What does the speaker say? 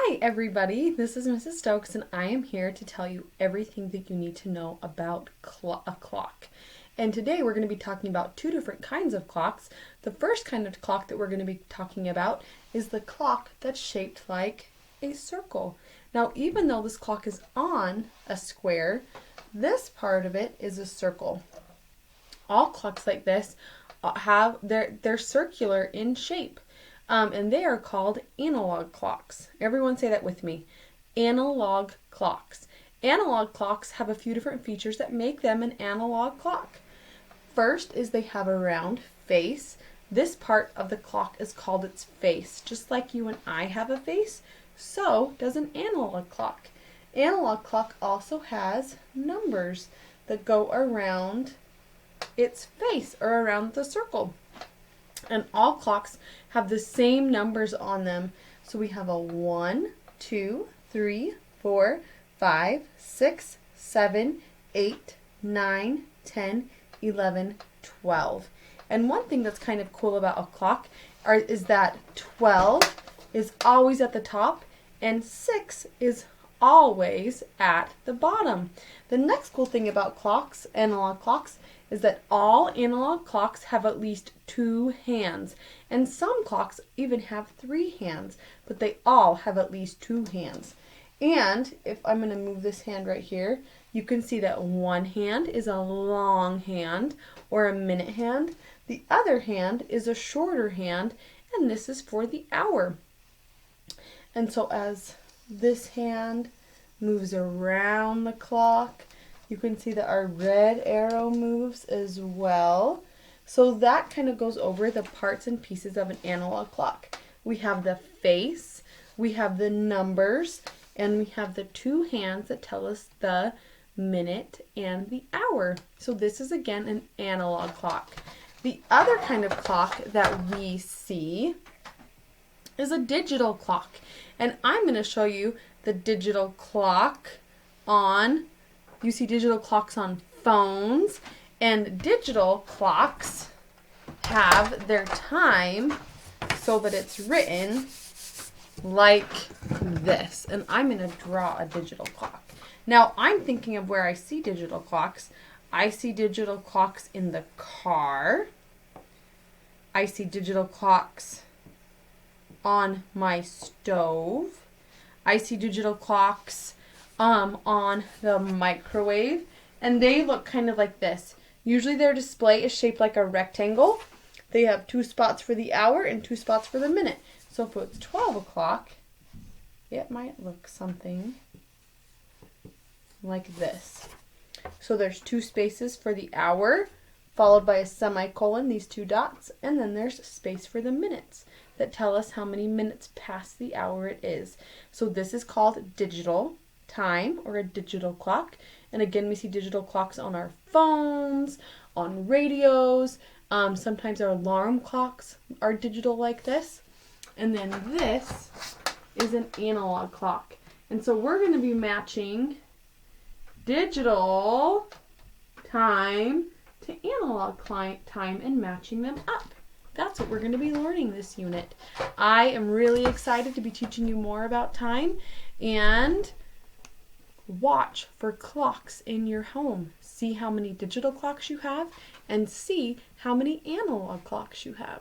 Hi everybody, this is Mrs. Stokes and I am here to tell you everything that you need to know about a clock. And today we're going to be talking about two different kinds of clocks. The first kind of clock that we're going to be talking about is the clock that's shaped like a circle. Now even though this clock is on a square, this part of it is a circle. All clocks like this they're circular in shape. And they are called analog clocks. Everyone say that with me. Analog clocks. Analog clocks have a few different features that make them an analog clock. First is they have a round face. This part of the clock is called its face. Just like you and I have a face, so does an analog clock. Analog clock also has numbers that go around its face or around the circle. And all clocks have the same numbers on them. So we have a 1, 2, 3, 4, 5, 6, 7, 8, 9, 10, 11, 12. And one thing that's kind of cool about a clock is that 12 is always at the top and 6 is always at the bottom. The next cool thing about clocks, analog clocks, is that all analog clocks have at least 2 hands, and some clocks even have 3 hands, but they all have at least 2 hands. And if I'm going to move this hand right here, you can see that one hand is a long hand or a minute hand. The other hand is a shorter hand, and this is for the hour. And so as this hand moves around the clock, you can see that our red arrow moves as well. So that kind of goes over the parts and pieces of an analog clock. We have the face, we have the numbers, and we have the 2 hands that tell us the minute and the hour. So this is again an analog clock. The other kind of clock that we see is a digital clock. And I'm going to show you the digital clock you see digital clocks on phones, and digital clocks have their time so that it's written like this. And I'm going to draw a digital clock. Now I'm thinking of where I see digital clocks. I see digital clocks in the car. I see digital clocks on my stove. I see digital clocks on the microwave, and they look kind of like this. Usually their display is shaped like a rectangle. They have 2 spots for the hour and 2 spots for the minute. So if it's 12 o'clock, it might look something like this. So there's 2 spaces for the hour, followed by a semicolon, these 2 dots, and then there's space for the minutes that tell us how many minutes past the hour it is. So this is called digital time or a digital clock. And again, we see digital clocks on our phones, on radios. Sometimes our alarm clocks are digital like this. And then this is an analog clock. And so we're going to be matching digital time to analog time and matching them up. That's what we're going to be learning this unit. I am really excited to be teaching you more about time, and watch for clocks in your home. See how many digital clocks you have and see how many analog clocks you have.